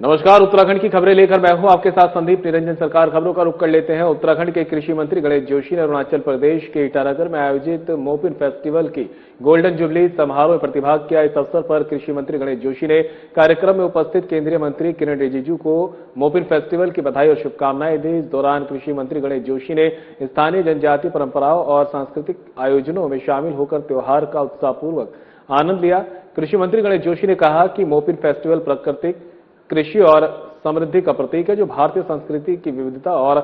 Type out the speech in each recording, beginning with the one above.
नमस्कार। उत्तराखंड की खबरें लेकर मैं हूं आपके साथ संदीप निरंजन। सरकार खबरों का रुख कर लेते हैं। उत्तराखंड के कृषि मंत्री गणेश जोशी ने अरुणाचल प्रदेश के ईटानगर में आयोजित मोपिन फेस्टिवल की गोल्डन जुबली समारोह में प्रतिभाग किया। इस अवसर पर कृषि मंत्री गणेश जोशी ने कार्यक्रम में उपस्थित केंद्रीय मंत्री किरण रिजिजू को मोपिन फेस्टिवल की बधाई और शुभकामनाएं दी। इस दौरान कृषि मंत्री गणेश जोशी ने स्थानीय जनजातीय परंपराओं और सांस्कृतिक आयोजनों में शामिल होकर त्योहार का उत्साहपूर्वक आनंद लिया। कृषि मंत्री गणेश जोशी ने कहा कि मोपिन फेस्टिवल प्राकृतिक कृषि और समृद्धि का प्रतीक है, जो भारतीय संस्कृति की विविधता और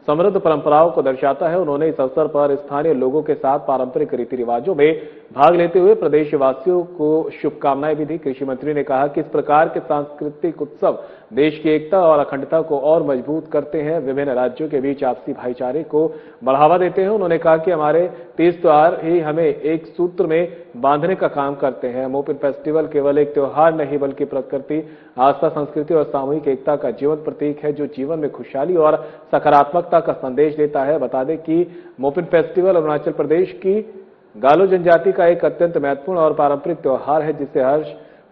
समृद्ध परंपराओं को दर्शाता है। उन्होंने इस अवसर पर स्थानीय लोगों के साथ पारंपरिक रीति रिवाजों में भाग लेते हुए प्रदेशवासियों को शुभकामनाएं भी दी। कृषि मंत्री ने कहा कि इस प्रकार के सांस्कृतिक उत्सव देश की एकता और अखंडता को और मजबूत करते हैं, विभिन्न राज्यों के बीच आपसी भाईचारे को बढ़ावा देते हैं। उन्होंने कहा कि हमारे तीज त्योहार ही हमें एक सूत्र में बांधने का काम करते हैं। मोपिन फेस्टिवल केवल एक त्योहार नहीं बल्कि प्रकृति, आस्था, संस्कृति और सामूहिक एकता का जीवंत प्रतीक है, जो जीवन में खुशहाली और सकारात्मकता का संदेश देता है। बता दें कि मोपिन फेस्टिवल अरुणाचल प्रदेश की गालो जनजाति का एक अत्यंत महत्वपूर्ण और पारंपरिक त्योहार है, जिसे हर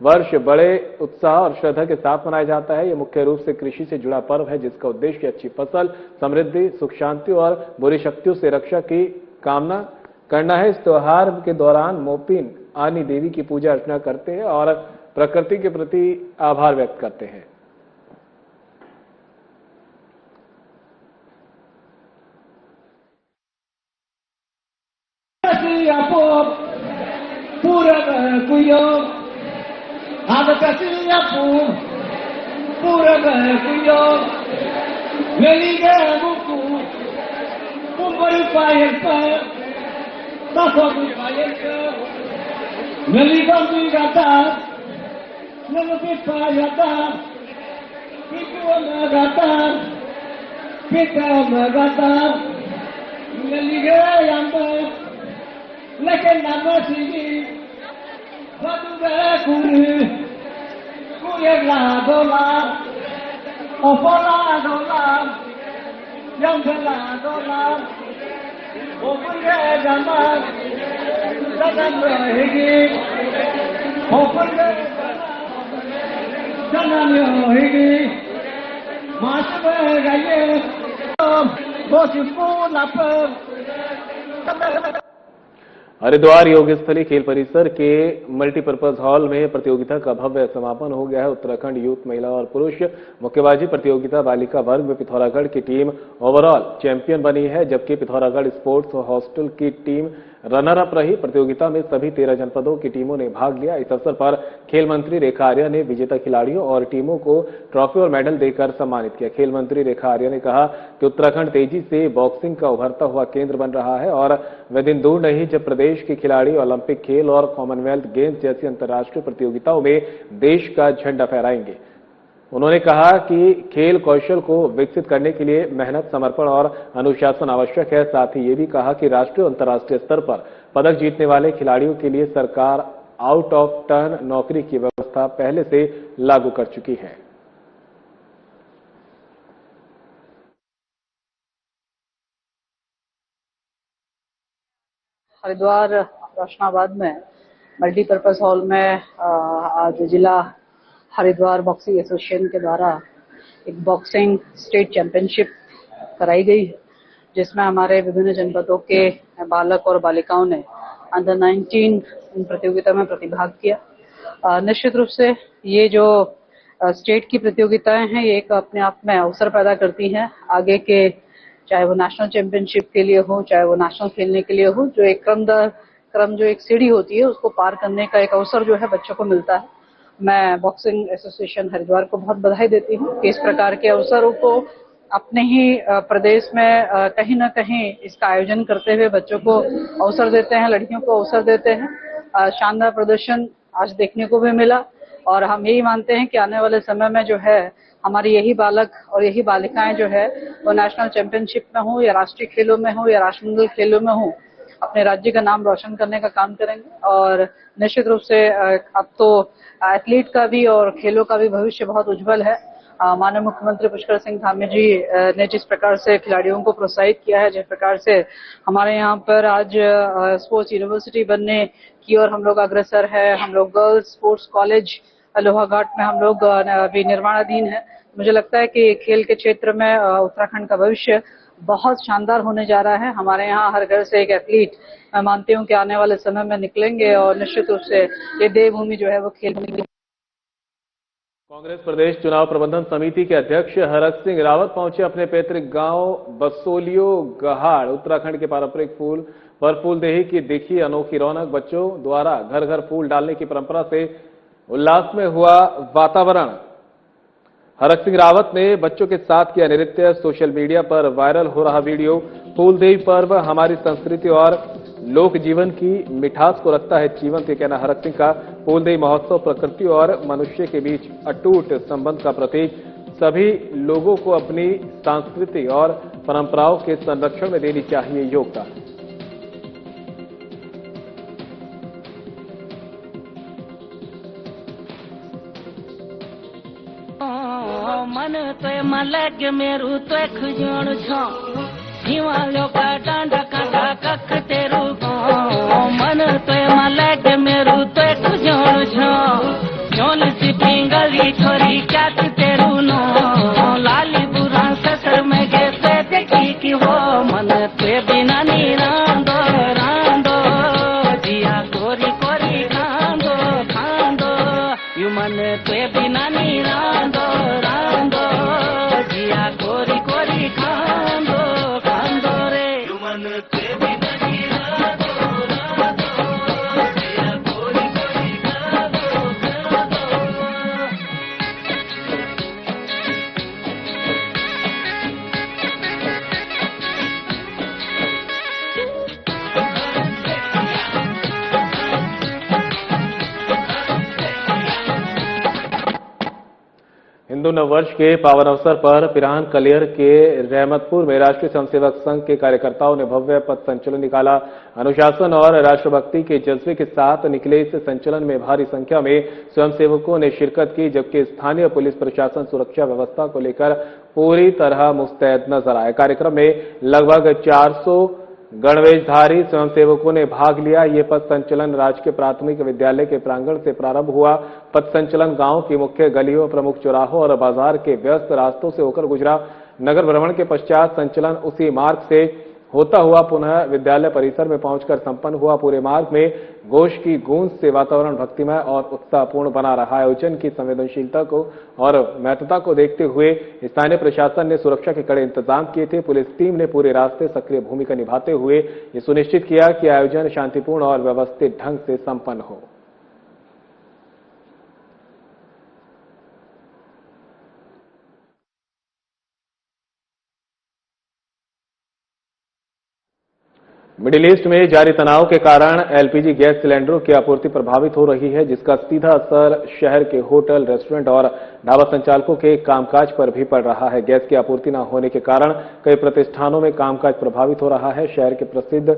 वर्ष बड़े उत्साह और श्रद्धा के साथ मनाया जाता है। यह मुख्य रूप से कृषि से जुड़ा पर्व है, जिसका उद्देश्य अच्छी फसल, समृद्धि, सुख शांति और बुरी शक्तियों से रक्षा की कामना करना है। इस त्योहार के दौरान मोपिन आनी देवी की पूजा अर्चना करते हैं और प्रकृति के प्रति आभार व्यक्त करते हैं। हरिद्वार योग स्थली खेल परिसर के मल्टीपर्पज हॉल में प्रतियोगिता का भव्य समापन हो गया है। उत्तराखंड यूथ महिला और पुरुष मुक्केबाजी प्रतियोगिता बालिका वर्ग में पिथौरागढ़ की टीम ओवरऑल चैंपियन बनी है, जबकि पिथौरागढ़ स्पोर्ट्स हॉस्टल की टीम रनर अप रही। प्रतियोगिता में सभी 13 जनपदों की टीमों ने भाग लिया। इस अवसर पर खेल मंत्री रेखा आर्या ने विजेता खिलाड़ियों और टीमों को ट्रॉफी और मेडल देकर सम्मानित किया। खेल मंत्री रेखा आर्या ने कहा कि उत्तराखंड तेजी से बॉक्सिंग का उभरता हुआ केंद्र बन रहा है और वह दिन दूर नहीं जब प्रदेश के खिलाड़ी ओलंपिक खेल और कॉमनवेल्थ गेम्स जैसी अंतर्राष्ट्रीय प्रतियोगिताओं में देश का झंडा फहराएंगे। उन्होंने कहा कि खेल कौशल को विकसित करने के लिए मेहनत, समर्पण और अनुशासन आवश्यक है। साथ ही ये भी कहा कि राष्ट्रीय और अंतर्राष्ट्रीय स्तर पर पदक जीतने वाले खिलाड़ियों के लिए सरकार आउट ऑफ टर्न नौकरी की व्यवस्था पहले से लागू कर चुकी है। हरिद्वार रोशनाबाद में मल्टीपर्पज हॉल में आज जिला हरिद्वार बॉक्सिंग एसोसिएशन के द्वारा एक बॉक्सिंग स्टेट चैंपियनशिप कराई गई है, जिसमें हमारे विभिन्न जनपदों के बालक और बालिकाओं ने अंडर 19 प्रतियोगिता में प्रतिभाग किया। निश्चित रूप से ये जो स्टेट की प्रतियोगिताएं हैं, ये एक अपने आप में अवसर पैदा करती हैं आगे के, चाहे वो नेशनल चैंपियनशिप के लिए हो, चाहे वो नेशनल खेलने के लिए हो। जो एक क्रम जो एक सीढ़ी होती है, उसको पार करने का एक अवसर जो है बच्चों को मिलता है। मैं बॉक्सिंग एसोसिएशन हरिद्वार को बहुत बधाई देती हूँ कि इस प्रकार के अवसरों को अपने ही प्रदेश में कहीं ना कहीं इसका आयोजन करते हुए बच्चों को अवसर देते हैं, लड़कियों को अवसर देते हैं। शानदार प्रदर्शन आज देखने को भी मिला और हम यही मानते हैं कि आने वाले समय में जो है हमारी यही बालक और यही बालिकाएं जो है वो नेशनल चैंपियनशिप में हो या राष्ट्रीय खेलों में हो या राष्ट्रमंडल खेलों में हो, अपने राज्य का नाम रोशन करने का काम करेंगे। और निश्चित रूप से अब तो एथलीट का भी और खेलों का भी भविष्य बहुत उज्जवल है। माननीय मुख्यमंत्री पुष्कर सिंह धामी जी ने जिस प्रकार से खिलाड़ियों को प्रोत्साहित किया है, जिस प्रकार से हमारे यहाँ पर आज स्पोर्ट्स यूनिवर्सिटी बनने की ओर हम लोग अग्रसर है, हम लोग गर्ल्स स्पोर्ट्स कॉलेज लोहाघाट में हम लोग अभी निर्माणाधीन है। मुझे लगता है कि खेल के क्षेत्र में उत्तराखंड का भविष्य बहुत शानदार होने जा रहा है। हमारे यहाँ हर घर से एक एथलीट, मैं मानती हूँ कि आने वाले समय में निकलेंगे और निश्चित रूप से ये देवभूमि जो है वो खेल भूमि। कांग्रेस प्रदेश चुनाव प्रबंधन समिति के अध्यक्ष हरक सिंह रावत पहुंचे अपने पैतृक गांव बसोलियो गहाड़। उत्तराखंड के पारंपरिक फूल पर फूलदेही की दिखी अनोखी रौनक। बच्चों द्वारा घर घर फूल डालने की परंपरा से उल्लास में हुआ वातावरण। हरक सिंह रावत ने बच्चों के साथ किया नृत्य। सोशल मीडिया पर वायरल हो रहा वीडियो। फूलदेही पर्व हमारी संस्कृति और लोक जीवन की मिठास को रखता है जीवंत, ये कहना हरक सिंह का। फूलदेही महोत्सव प्रकृति और मनुष्य के बीच अटूट संबंध का प्रतीक। सभी लोगों को अपनी संस्कृति और परंपराओं के संरक्षण में देनी चाहिए योगदान। मन तो मलग मेरू तो खुजण छो हिमालय का डांडा कांडा कख तेरू मन तो मलग मेरू तो खुजण छो जोन सी पिंगली छोरी क्या तेरू नो लाली बुरा ससर में गेसे देखी की हो मन तो बिना नी रांदो रांदो जिया कोरी कोरी खांदो खांदो यू मन तो बिना नी रांदो रांदो जिया कोरी कोरी खांदो खांदो रे यू मन तो बिना नी रांदो रांदो जिया कोरी कोरी खांदो खांदो। हिंदू नववर्ष के पावन अवसर पर पिरान कलियर के रहमतपुर में राष्ट्रीय स्वयंसेवक संघ के कार्यकर्ताओं ने भव्य पथ संचलन निकाला। अनुशासन और राष्ट्रभक्ति के जज्बे के साथ निकले इस संचलन में भारी संख्या में स्वयंसेवकों ने शिरकत की, जबकि स्थानीय पुलिस प्रशासन सुरक्षा व्यवस्था को लेकर पूरी तरह मुस्तैद नजर आए। कार्यक्रम में लगभग 400 गणवेशधारी स्वयंसेवकों ने भाग लिया। ये पथ संचलन राजकीय प्राथमिक विद्यालय के प्रांगण से प्रारंभ हुआ। पथ संचलन गांव की मुख्य गलियों, प्रमुख चौराहों और बाजार के व्यस्त रास्तों से होकर गुजरा। नगर भ्रमण के पश्चात संचलन उसी मार्ग से होता हुआ पुनः विद्यालय परिसर में पहुंचकर संपन्न हुआ। पूरे मार्ग में घोष की गूंज से वातावरण भक्तिमय और उत्साहपूर्ण बना रहा। आयोजन की संवेदनशीलता को और महत्वता को देखते हुए स्थानीय प्रशासन ने सुरक्षा के कड़े इंतजाम किए थे। पुलिस टीम ने पूरे रास्ते सक्रिय भूमिका निभाते हुए ये सुनिश्चित किया कि आयोजन शांतिपूर्ण और व्यवस्थित ढंग से संपन्न हो। मिडिल ईस्ट में जारी तनाव के कारण एलपीजी गैस सिलेंडरों की आपूर्ति प्रभावित हो रही है, जिसका सीधा असर शहर के होटल, रेस्टोरेंट और ढाबा संचालकों के कामकाज पर भी पड़ रहा है। गैस की आपूर्ति न होने के कारण कई प्रतिष्ठानों में कामकाज प्रभावित हो रहा है। शहर के प्रसिद्ध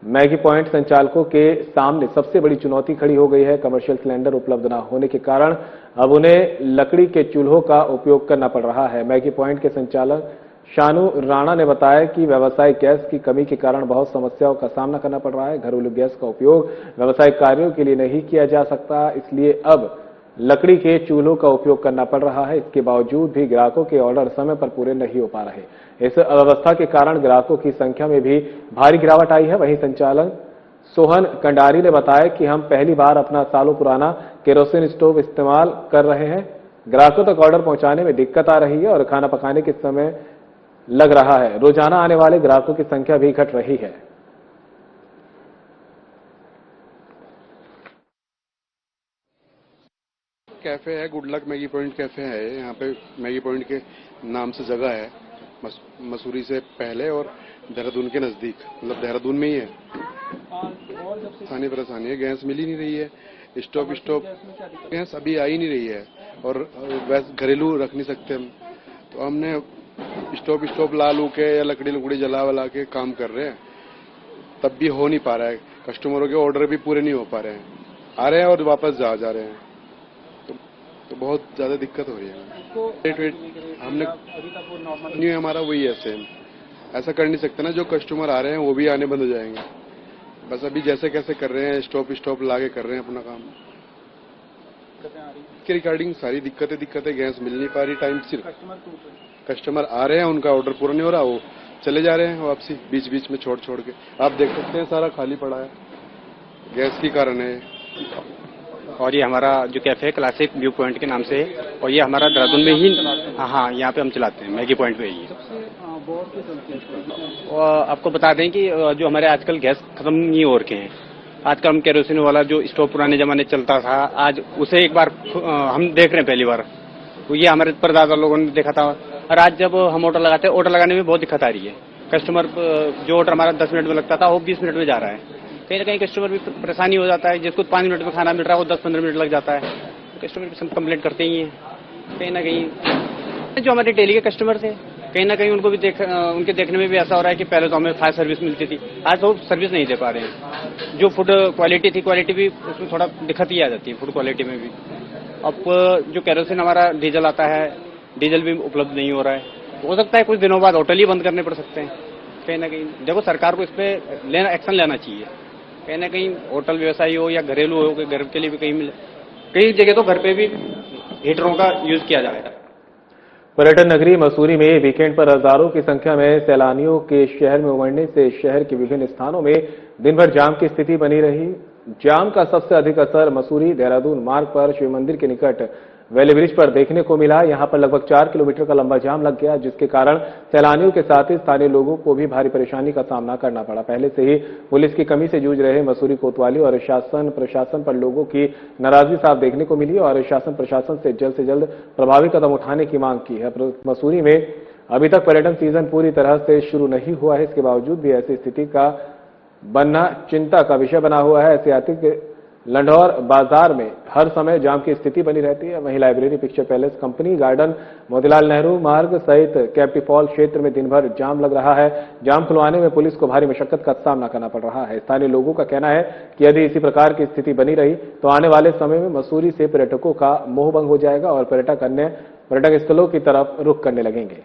मैगी पॉइंट संचालकों के सामने सबसे बड़ी चुनौती खड़ी हो गई है। कमर्शियल सिलेंडर उपलब्ध न होने के कारण अब उन्हें लकड़ी के चूल्हों का उपयोग करना पड़ रहा है। मैगी पॉइंट के संचालक शानू राणा ने बताया कि व्यावसायिक गैस की कमी के कारण बहुत समस्याओं का सामना करना पड़ रहा है। घरेलू गैस का उपयोग व्यावसायिक कार्यों के लिए नहीं किया जा सकता, इसलिए अब लकड़ी के चूल्हों का उपयोग करना पड़ रहा है। इसके बावजूद भी ग्राहकों के ऑर्डर समय पर पूरे नहीं हो पा रहे। इस अव्यवस्था के कारण ग्राहकों की संख्या में भी भारी गिरावट आई है। वहीं संचालक सोहन कंडारी ने बताया कि हम पहली बार अपना सालों पुराना केरोसिन स्टोव इस्तेमाल कर रहे हैं। ग्राहकों तक ऑर्डर पहुंचाने में दिक्कत आ रही है और खाना पकाने के समय लग रहा है। रोजाना आने वाले ग्राहकों की संख्या भी घट रही है। कैफे है, good luck Maggi point cafe है। यहाँ पे मैगी पॉइंट के नाम से जगह है, मसूरी से पहले और देहरादून के नजदीक, मतलब देहरादून में ही है। परेशानी है, गैस मिल ही नहीं रही है। स्टोव गैस अभी आ ही नहीं रही है और वैसे घरेलू रख नहीं सकते हम, तो हमने स्टोव ला लू के या लकड़ी जला वला के काम कर रहे हैं, तब भी हो नहीं पा रहा है। कस्टमरों के ऑर्डर भी पूरे नहीं हो पा रहे हैं, आ रहे हैं और वापस जा रहे हैं, तो बहुत ज्यादा दिक्कत हो रही है। हमने नहीं, हमारा वही है सेम, ऐसा कर नहीं सकते ना। जो कस्टमर आ रहे हैं वो भी आने बंद हो जाएंगे। बस अभी जैसे कैसे कर रहे हैं, स्टोव ला के कर रहे हैं अपना काम। दिक्कतें आ रही हैं? की रिगार्डिंग सारी दिक्कतें गैस मिल नहीं पा रही टाइम से। कस्टमर आ रहे हैं, उनका ऑर्डर पूरा नहीं हो रहा, वो चले जा रहे हैं वापसी बीच बीच में छोड़ के। आप देख सकते हैं सारा खाली पड़ा है, गैस के कारण है। और ये हमारा जो कैफे है क्लासिक व्यू पॉइंट के नाम से है, और ये हमारा देहरादून में ही, हाँ यहाँ पे हम चलाते हैं, मैगी पॉइंट पे ही। और आपको बता दें कि जो हमारे आजकल गैस खत्म नहीं हो रखे हैं, आजकल हम केरोसिन वाला जो स्टोव पुराने जमाने चलता था, आज उसे एक बार हम देख रहे हैं पहली बार। तो ये हमारे परदादा लोगों ने देखा था, और आज जब हम ऑर्डर लगाते हैं, ऑर्डर लगाने में बहुत दिक्कत आ रही है। कस्टमर जो ऑर्डर हमारा 10 मिनट में लगता था, वो 20 मिनट में जा रहा है। कहीं ना कहीं कस्टमर भी परेशानी हो जाता है, जिसको 5 मिनट में खाना मिल रहा है वो 10-15 मिनट लग जाता है। कस्टमर भी सब कंप्लेंट करते ही हैं। कहीं ना कहीं जो हमारे डेली के कस्टमर थे, कहीं ना कहीं उनको भी उनके देखने में भी ऐसा हो रहा है कि पहले तो हमें फास्ट सर्विस मिलती थी, आज तो सर्विस नहीं दे पा रहे हैं। जो फूड क्वालिटी थी, क्वालिटी भी उसमें थोड़ा दिक्कत ही आ जाती है फूड क्वालिटी में भी। अब जो केरोसिन हमारा डीजल आता है, डीजल भी उपलब्ध नहीं हो रहा है। हो सकता है कुछ दिनों बाद होटल ही बंद करने पड़ सकते हैं। कहीं ना कहीं देखो सरकार को इस पर एक्शन लेना चाहिए। कहीं ना कहीं होटल व्यवसायी हो या घरेलू हो, घर के लिए भी कहीं मिले, कई जगह तो घर पे भी हीटरों का यूज किया जाएगा। पर्यटन नगरी मसूरी में वीकेंड पर हजारों की संख्या में सैलानियों के शहर में उमड़ने से शहर के विभिन्न स्थानों में दिन भर जाम की स्थिति बनी रही। जाम का सबसे अधिक असर मसूरी देहरादून मार्ग पर शिव मंदिर के निकट वैली ब्रिज पर देखने को मिला। यहां पर लगभग 4 किलोमीटर का लंबा जाम लग गया, जिसके कारण सैलानियों के साथ ही स्थानीय लोगों को भी भारी परेशानी का सामना करना पड़ा। पहले से ही पुलिस की कमी से जूझ रहे मसूरी कोतवाली और शासन प्रशासन पर लोगों की नाराजगी साफ देखने को मिली और शासन प्रशासन से जल्द प्रभावी कदम उठाने की मांग की है। मसूरी में अभी तक पर्यटन सीजन पूरी तरह से शुरू नहीं हुआ है, इसके बावजूद भी ऐसी स्थिति का बनना चिंता का विषय बना हुआ है। ऐतिहासिक लंढौर बाजार में हर समय जाम की स्थिति बनी रहती है। वहीं library, picture palace, company garden, Motilal Nehru मार्ग सहित कैप्टी फॉल क्षेत्र में दिन भर जाम लग रहा है। जाम खुलवाने में पुलिस को भारी मशक्कत का सामना करना पड़ रहा है। स्थानीय लोगों का कहना है कि यदि इसी प्रकार की स्थिति बनी रही तो आने वाले समय में मसूरी से पर्यटकों का मोह भंग हो जाएगा और पर्यटक अन्य पर्यटक स्थलों की तरफ रुख करने लगेंगे।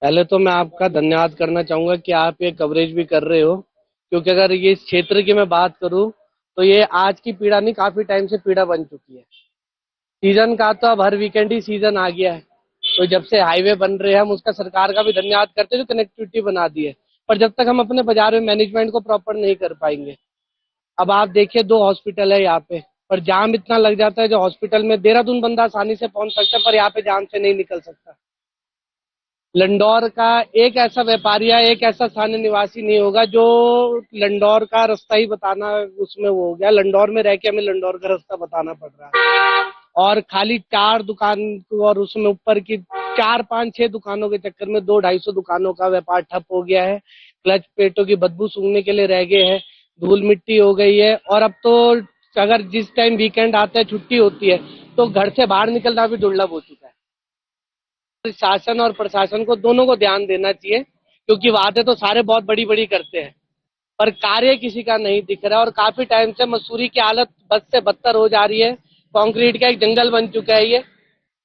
पहले तो मैं आपका धन्यवाद करना चाहूंगा कि आप ये कवरेज भी कर रहे हो, क्योंकि अगर ये इस क्षेत्र की मैं बात करूं तो ये आज की पीड़ा नहीं, काफी टाइम से पीड़ा बन चुकी है। सीजन का तो अब हर वीकेंड ही सीजन आ गया है, तो जब से हाईवे बन रहे हैं हम उसका सरकार का भी धन्यवाद करते हैं जो कनेक्टिविटी बना दी है, पर जब तक हम अपने बाजार में मैनेजमेंट को प्रॉपर नहीं कर पाएंगे। अब आप देखिए 2 हॉस्पिटल है यहाँ पे, पर जाम इतना लग जाता है। जो हॉस्पिटल में देहरादून बंदा आसानी से पहुंच सकता है, पर यहाँ पे जाम से नहीं निकल सकता। लंडौर का एक ऐसा व्यापारी या एक ऐसा स्थानीय निवासी नहीं होगा जो लंडौर का रास्ता ही बताना उसमें वो हो गया। लंडौर में रह के हमें लंडौर का रास्ता बताना पड़ रहा है, और खाली 4 दुकान और उसमें ऊपर की 4, 5, 6 दुकानों के चक्कर में 200-250 दुकानों का व्यापार ठप हो गया है। क्लच पेटों की बदबू सूंघने के लिए रह गए हैं, धूल मिट्टी हो गई है। और अब तो अगर जिस टाइम वीकेंड आता है, छुट्टी होती है, तो घर से बाहर निकलना भी दुर्लभ हो चुका है। शासन और प्रशासन को दोनों को ध्यान देना चाहिए, क्योंकि वादे तो सारे बहुत बड़ी बड़ी करते हैं पर कार्य किसी का नहीं दिख रहा है। और काफी टाइम से मसूरी की हालत बद से बदतर हो जा रही है। कंक्रीट का एक जंगल बन चुका है ये।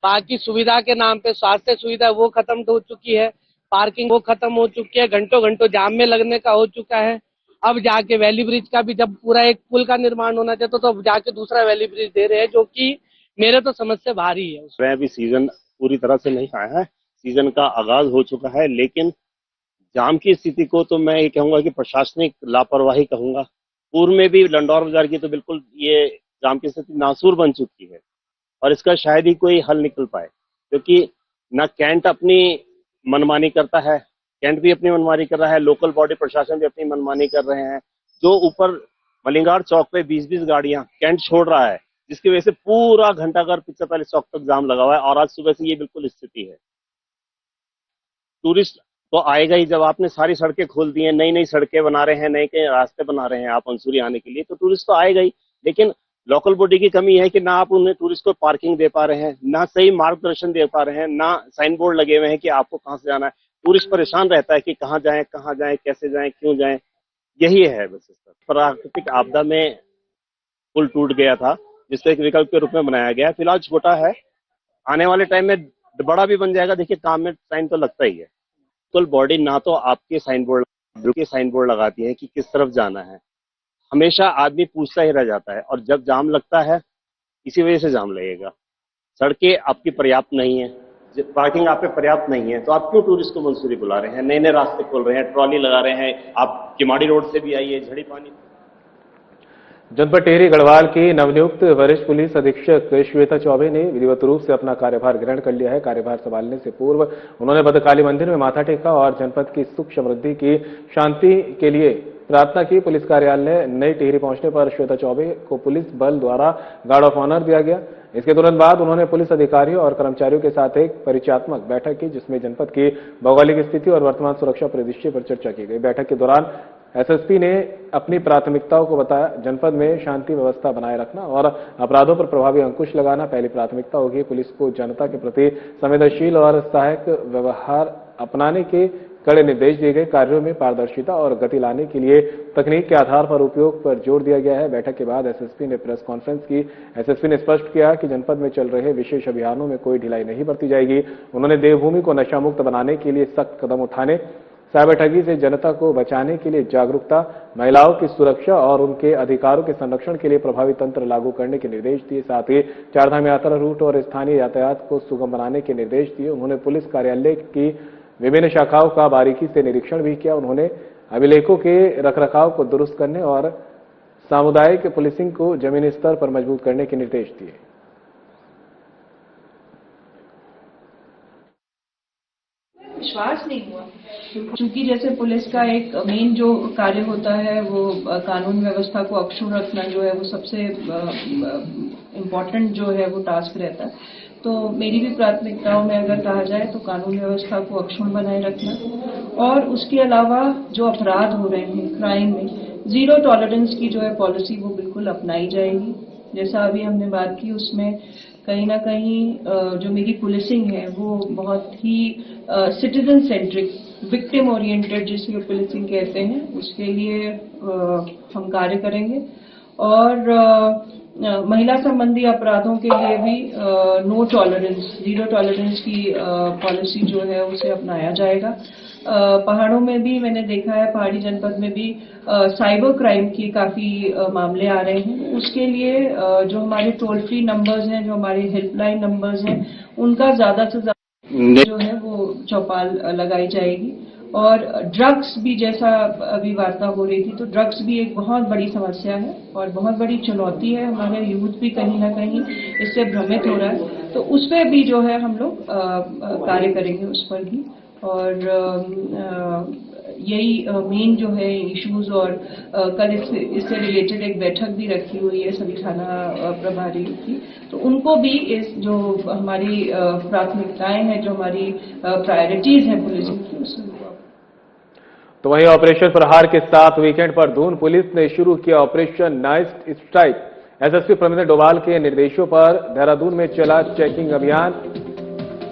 बाकी सुविधा के नाम पे स्वास्थ्य सुविधा वो खत्म हो चुकी है, पार्किंग वो खत्म हो चुकी है, घंटों घंटों जाम में लगने का हो चुका है। अब जाके वैली ब्रिज का भी जब पूरा एक पुल का निर्माण होना चाहिए तो अब जाके दूसरा वैली ब्रिज दे रहे हैं, जो कि मेरे तो समझ से भारी है। उसमें अभी सीजन पूरी तरह से नहीं आया है, सीजन का आगाज हो चुका है, लेकिन जाम की स्थिति को तो मैं ये कहूंगा कि प्रशासनिक लापरवाही कहूंगा। पूर्व में भी लंडौर बाजार की तो बिल्कुल ये जाम की स्थिति नासूर बन चुकी है, और इसका शायद ही कोई हल निकल पाए, क्योंकि न कैंट अपनी मनमानी करता है, कैंट भी अपनी मनमानी कर रहा है, लोकल बॉडी प्रशासन भी अपनी मनमानी कर रहे हैं। जो ऊपर मलिंगार चौक पे 20-20 गाड़ियां कैंट छोड़ रहा है, जिसकी वजह से पूरा घंटाघर पिक्चर पैलेस चौक तक जाम लगा हुआ है, और आज सुबह से ये बिल्कुल स्थिति है। टूरिस्ट तो आएगा ही, जब आपने सारी सड़कें खोल दी हैं, नई नई सड़कें बना रहे हैं, नए नए रास्ते बना रहे हैं आप मंसूरी आने के लिए, तो टूरिस्ट तो आएगा ही। लेकिन लोकल बॉडी की कमी है कि ना आप उन्हें टूरिस्ट को पार्किंग दे पा रहे हैं, ना सही मार्गदर्शन दे पा रहे हैं, ना साइन बोर्ड लगे हुए हैं कि आपको कहाँ से जाना है। टूरिस्ट परेशान रहता है कि कहाँ जाएं, कैसे जाएं, क्यों जाएं। यही है बस। प्राकृतिक आपदा में पुल टूट गया था, जिससे एक विकल्प के रूप में बनाया गया है। फिलहाल छोटा है, आने वाले टाइम में बड़ा भी बन जाएगा। देखिए काम में टाइम तो लगता ही है। लोकल बॉडी ना तो आपके साइन बोर्ड लगाती है कि किस तरफ जाना है, हमेशा आदमी पूछता ही रह जाता है। और जब जाम लगता है, इसी वजह से जाम लगेगा। सड़कें आपकी पर्याप्त नहीं है, पार्किंग आप पे पर्याप्त नहीं है, तो आप क्यों टूरिस्ट को मंसूरी बुला रहे हैं? नए नए रास्ते खोल रहे हैं, ट्रॉली लगा रहे हैं, आप किमाड़ी रोड से भी आइए, झड़ी पानी। जनपद टिहरी गढ़वाल की नवनियुक्त वरिष्ठ पुलिस अधीक्षक श्वेता चौबे ने विधिवत रूप से अपना कार्यभार ग्रहण कर लिया है। कार्यभार संभालने से पूर्व उन्होंने भद्रकाली मंदिर में माथा टेका और जनपद की सुख समृद्धि की शांति के लिए प्रार्थना की। पुलिस कार्यालय नई टिहरी पहुंचने पर श्वेता चौबे को पुलिस बल द्वारा गार्ड ऑफ ऑनर दिया गया। इसके तुरंत बाद उन्होंने पुलिस अधिकारियों और कर्मचारियों के साथ एक परिचयात्मक बैठक की, जिसमें जनपद की भौगोलिक स्थिति और वर्तमान सुरक्षा परिदृश्य पर चर्चा की गई। बैठक के दौरान एसएसपी ने अपनी प्राथमिकताओं को बताया। जनपद में शांति व्यवस्था बनाए रखना और अपराधों पर प्रभावी अंकुश लगाना पहली प्राथमिकता होगी। पुलिस को जनता के प्रति संवेदनशील और सहायक व्यवहार अपनाने के कड़े निर्देश दिए गए। कार्यों में पारदर्शिता और गति लाने के लिए तकनीक के आधार पर उपयोग पर जोर दिया गया है। बैठक के बाद एसएसपी ने प्रेस कॉन्फ्रेंस की। एसएसपी ने स्पष्ट किया कि जनपद में चल रहे विशेष अभियानों में कोई ढिलाई नहीं बरती जाएगी। उन्होंने देवभूमि को नशा मुक्त बनाने के लिए सख्त कदम उठाने, साइबर ठगी से जनता को बचाने के लिए जागरूकता, महिलाओं की सुरक्षा और उनके अधिकारों के संरक्षण के लिए प्रभावी तंत्र लागू करने के निर्देश दिए। साथ ही चारधाम यात्रा रूट और स्थानीय यातायात को सुगम बनाने के निर्देश दिए। उन्होंने पुलिस कार्यालय की विभिन्न शाखाओं का बारीकी से निरीक्षण भी किया। उन्होंने अभिलेखों के रखरखाव को दुरुस्त करने और सामुदायिक पुलिसिंग को जमीनी स्तर पर मजबूत करने के निर्देश दिए। विश्वास नहीं हुआ, क्योंकि जैसे पुलिस का एक मेन जो कार्य होता है वो कानून व्यवस्था को अक्षुण्ण रखना जो है वो सबसे इम्पोर्टेंट जो है वो टास्क रहता है। तो मेरी भी प्राथमिकताओं में अगर कहा जाए तो कानून व्यवस्था को अक्षुण्ण बनाए रखना और उसके अलावा जो अपराध हो रहे हैं क्राइम में जीरो टॉलरेंस की जो है पॉलिसी वो बिल्कुल अपनाई जाएगी। जैसा अभी हमने बात की उसमें कहीं ना कहीं जो मेरी पुलिसिंग है वो बहुत ही सिटीजन सेंट्रिक, विक्टिम ओरिएंटेड जिसको पुलिसिंग कहते हैं, उसके लिए हम कार्य करेंगे। और महिला संबंधी अपराधों के लिए भी नो टॉलरेंस, जीरो टॉलरेंस की पॉलिसी जो है उसे अपनाया जाएगा। पहाड़ों में भी मैंने देखा है, पहाड़ी जनपद में भी साइबर क्राइम के काफी मामले आ रहे हैं। उसके लिए जो हमारे टोल फ्री नंबर्स हैं, जो हमारे हेल्पलाइन नंबर्स हैं, उनका ज्यादा से ज्यादा जो है वो चौपाल लगाई जाएगी। और ड्रग्स भी, जैसा अभी वार्ता हो रही थी, तो ड्रग्स भी एक बहुत बड़ी समस्या है और बहुत बड़ी चुनौती है। हमारे यूथ भी कहीं ना कहीं इससे भ्रमित हो रहा है, तो उस पर भी जो है हम लोग कार्य करेंगे उस पर भी। और यही मेन जो है इश्यूज। और कल इससे रिलेटेड एक बैठक भी रखी हुई है सभी थाना प्रभारियों की, तो उनको भी इस जो हमारी प्राथमिकताएं हैं, जो हमारी प्रायोरिटीज हैं पुलिस की, उसमें। तो वहीं ऑपरेशन प्रहार के साथ वीकेंड पर दून पुलिस ने शुरू किया operation night strike. SSP Praminder Dobhal के निर्देशों पर देहरादून में चला चेकिंग अभियान।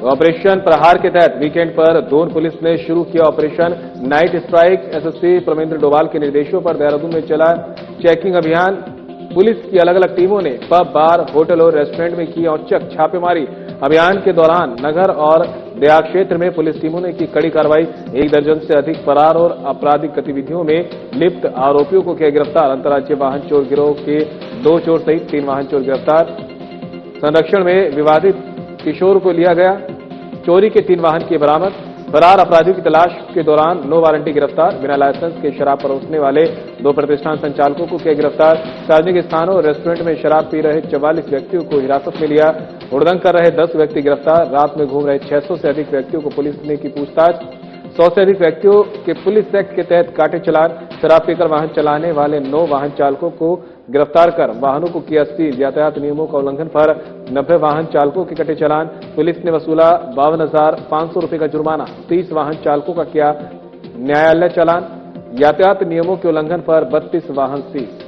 ऑपरेशन प्रहार के तहत वीकेंड पर दून पुलिस ने शुरू किया operation night strike. SSP Praminder Dobhal के निर्देशों पर देहरादून में चला चेकिंग अभियान। पुलिस की अलग अलग टीमों ने पब, बार, होटल और रेस्टोरेंट में की औचक छापेमारी। अभियान के दौरान नगर और दया क्षेत्र में पुलिस टीमों ने की कड़ी कार्रवाई। 1 दर्जन से अधिक फरार और आपराधिक गतिविधियों में लिप्त आरोपियों को किया गिरफ्तार। अंतर्राज्यीय वाहन चोर गिरोह के 2 चोर सहित 3 वाहन चोर गिरफ्तार। संरक्षण में विवादित किशोर को लिया गया। चोरी के 3 वाहन किए बरामद। फरार अपराधियों की तलाश के दौरान नो वारंटी गिरफ्तार। बिना लाइसेंस के शराब परोसने वाले 2 प्रतिष्ठान संचालकों को किया गिरफ्तार। सार्वजनिक स्थानों और रेस्टोरेंट में शराब पी रहे 44 व्यक्तियों को हिरासत में लिया। उड़दंग कर रहे 10 व्यक्ति गिरफ्तार। रात में घूम रहे 600 से अधिक व्यक्तियों को पुलिस ने की पूछताछ। 100 से अधिक व्यक्तियों के पुलिस एक्ट के तहत काटे चालान। शराब पीकर वाहन चलाने वाले 9 वाहन चालकों को गिरफ्तार कर वाहनों को किया सील। यातायात नियमों का उल्लंघन पर 90 वाहन चालकों के कटे चालान। पुलिस ने वसूला 52,500 रुपए का जुर्माना। 30 वाहन चालकों का किया न्यायालय चालान। यातायात नियमों के उल्लंघन पर 32 वाहन सीज।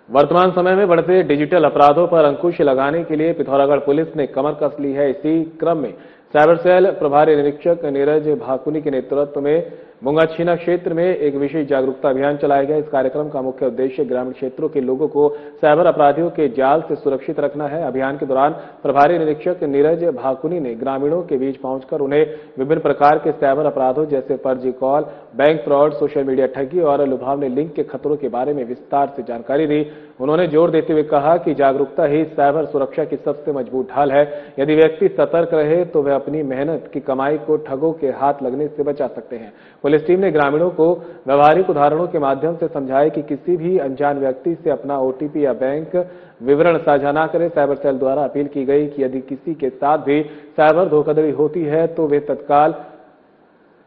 वर्तमान समय में बढ़ते डिजिटल अपराधों पर अंकुश लगाने के लिए पिथौरागढ़ पुलिस ने कमर कस ली है। इसी क्रम में साइबर सेल प्रभारी निरीक्षक नीरज भाकुनी के नेतृत्व में मुंगाछीना क्षेत्र में एक विशेष जागरूकता अभियान चलाया गया। इस कार्यक्रम का मुख्य उद्देश्य ग्रामीण क्षेत्रों के लोगों को साइबर अपराधियों के जाल से सुरक्षित रखना है। अभियान के दौरान प्रभारी निरीक्षक नीरज भाकुनी ने ग्रामीणों के बीच पहुंचकर उन्हें विभिन्न प्रकार के साइबर अपराधों जैसे फर्जी call, bank fraud, social media ठगी और लुभावने लिंक के खतरों के बारे में विस्तार से जानकारी दी। उन्होंने जोर देते हुए कहा कि जागरूकता ही साइबर सुरक्षा की सबसे मजबूत ढाल है। यदि व्यक्ति सतर्क रहे तो वह अपनी मेहनत की कमाई को ठगों के हाथ लगने से बचा सकते हैं। पुलिस टीम ने ग्रामीणों को व्यवहारिक उदाहरणों के माध्यम से समझाया कि किसी भी अनजान व्यक्ति से अपना ओटीपी या बैंक विवरण साझा न करें। साइबर सेल द्वारा अपील की गई कि यदि किसी के साथ भी साइबर धोखाधड़ी होती है तो वे तत्काल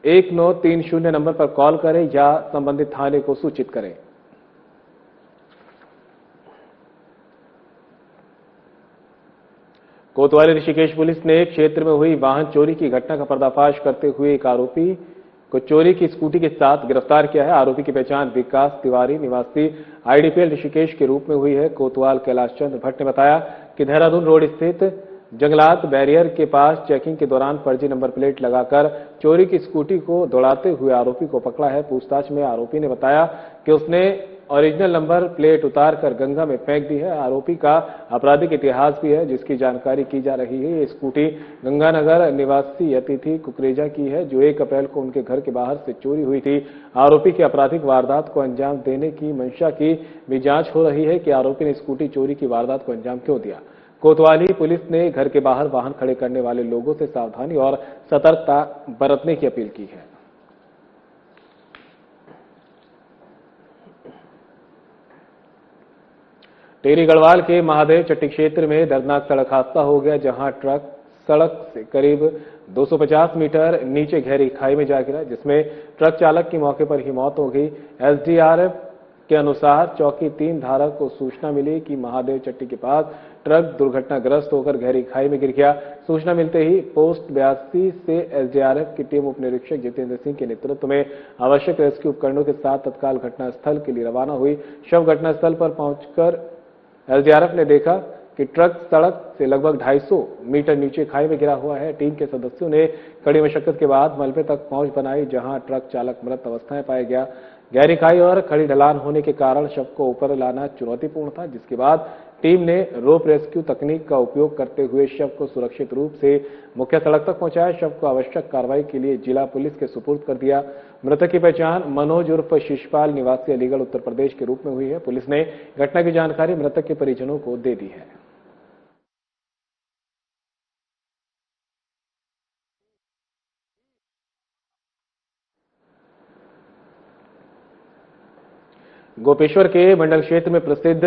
1930 नंबर पर कॉल करें या संबंधित थाने को सूचित करें। कोतवाली ऋषिकेश पुलिस ने क्षेत्र में हुई वाहन चोरी की घटना का पर्दाफाश करते हुए एक आरोपी को चोरी की स्कूटी के साथ गिरफ्तार किया है। आरोपी की पहचान विकास तिवारी निवासी आईडीपीएल ऋषिकेश के रूप में हुई है। कोतवाल कैलाश चंद्र भट्ट ने बताया कि देहरादून रोड स्थित जंगलात बैरियर के पास चेकिंग के दौरान फर्जी नंबर प्लेट लगाकर चोरी की स्कूटी को दौड़ाते हुए आरोपी को पकड़ा है। पूछताछ में आरोपी ने बताया कि उसने ओरिजिनल नंबर प्लेट उतारकर गंगा में फेंक दी है। आरोपी का आपराधिक इतिहास भी है जिसकी जानकारी की जा रही है। ये स्कूटी गंगानगर निवासी अतिथि कुकरेजा की है जो 1 अप्रैल को उनके घर के बाहर से चोरी हुई थी। आरोपी की आपराधिक वारदात को अंजाम देने की मंशा की भी जांच हो रही है कि आरोपी ने स्कूटी चोरी की वारदात को अंजाम क्यों दिया। कोतवाली पुलिस ने घर के बाहर वाहन खड़े करने वाले लोगों से सावधानी और सतर्कता बरतने की अपील की है। टिहरी गढ़वाल के महादेव चट्टी क्षेत्र में दर्दनाक सड़क हादसा हो गया जहां ट्रक सड़क से करीब 250 मीटर नीचे गहरी खाई में जा गिरा जिसमें ट्रक चालक की मौके पर ही मौत हो गई। एसडीआरएफ के अनुसार चौकी 3 धारा को सूचना मिली कि महादेव चट्टी के पास ट्रक दुर्घटनाग्रस्त होकर गहरी खाई में गिर गया। सूचना मिलते ही पोस्ट 82 से एसडीआरएफ की टीम उप निरीक्षक जितेंद्र सिंह के नेतृत्व में आवश्यक रेस्क्यू उपकरणों के साथ तत्काल घटनास्थल के लिए रवाना हुई। शव घटनास्थल पर पहुंचकर एसडीआरएफ ने देखा कि ट्रक सड़क से लगभग 250 मीटर नीचे खाई में गिरा हुआ है। टीम के सदस्यों ने कड़ी मशक्कत के बाद मलबे तक पहुंच बनाई जहां ट्रक चालक मृत अवस्था में पाया गया। गहरी खाई और खड़ी ढलान होने के कारण शव को ऊपर लाना चुनौतीपूर्ण था जिसके बाद टीम ने रोप रेस्क्यू तकनीक का उपयोग करते हुए शव को सुरक्षित रूप से मुख्य सड़क तक पहुंचाया। शव को आवश्यक कार्रवाई के लिए जिला पुलिस के सुपुर्द कर दिया। मृतक की पहचान मनोज उर्फ शिशपाल निवासी अलीगढ़ उत्तर प्रदेश के रूप में हुई है। पुलिस ने घटना की जानकारी मृतक के परिजनों को दे दी है। गोपेश्वर के मंडल क्षेत्र में प्रसिद्ध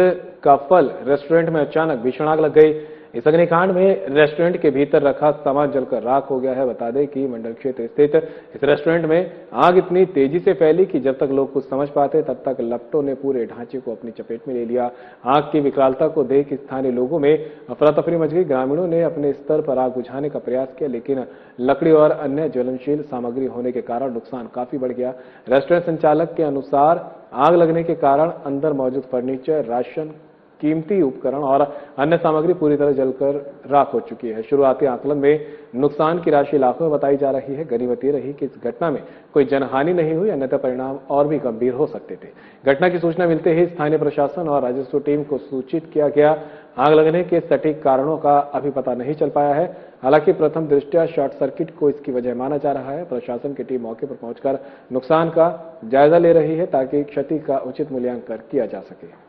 काफल रेस्टोरेंट में अचानक भीषण आग लग गई। इस अग्निकांड में रेस्टोरेंट के भीतर रखा सामान जलकर राख हो गया है। बता दें कि मंडल क्षेत्र स्थित इस रेस्टोरेंट में आग इतनी तेजी से फैली कि जब तक लोग कुछ समझ पाते तब तक लपटों ने पूरे ढांचे को अपनी चपेट में ले लिया। आग की विकरालता को देख स्थानीय लोगों में अफरा तफरी मच गई। ग्रामीणों ने अपने स्तर पर आग बुझाने का प्रयास किया लेकिन लकड़ी और अन्य ज्वलनशील सामग्री होने के कारण नुकसान काफी बढ़ गया। रेस्टोरेंट संचालक के अनुसार आग लगने के कारण अंदर मौजूद फर्नीचर, राशन, कीमती उपकरण और अन्य सामग्री पूरी तरह जलकर राख हो चुकी है। शुरुआती आकलन में नुकसान की राशि लाखों में बताई जा रही है। गनीमत ये रही कि इस घटना में कोई जनहानि नहीं हुई, अन्यथा परिणाम और भी गंभीर हो सकते थे। घटना की सूचना मिलते ही स्थानीय प्रशासन और राजस्व टीम को सूचित किया गया। आग लगने के सटीक कारणों का अभी पता नहीं चल पाया है। हालांकि प्रथम दृष्टया शॉर्ट सर्किट को इसकी वजह माना जा रहा है। प्रशासन की टीम मौके पर पहुंचकर नुकसान का जायजा ले रही है ताकि क्षति का उचित मूल्यांकन किया जा सके।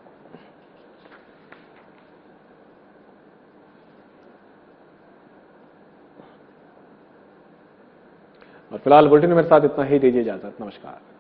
और फिलहाल बुलेटिन में मेरे साथ इतना ही। दीजिए इजाजत। नमस्कार।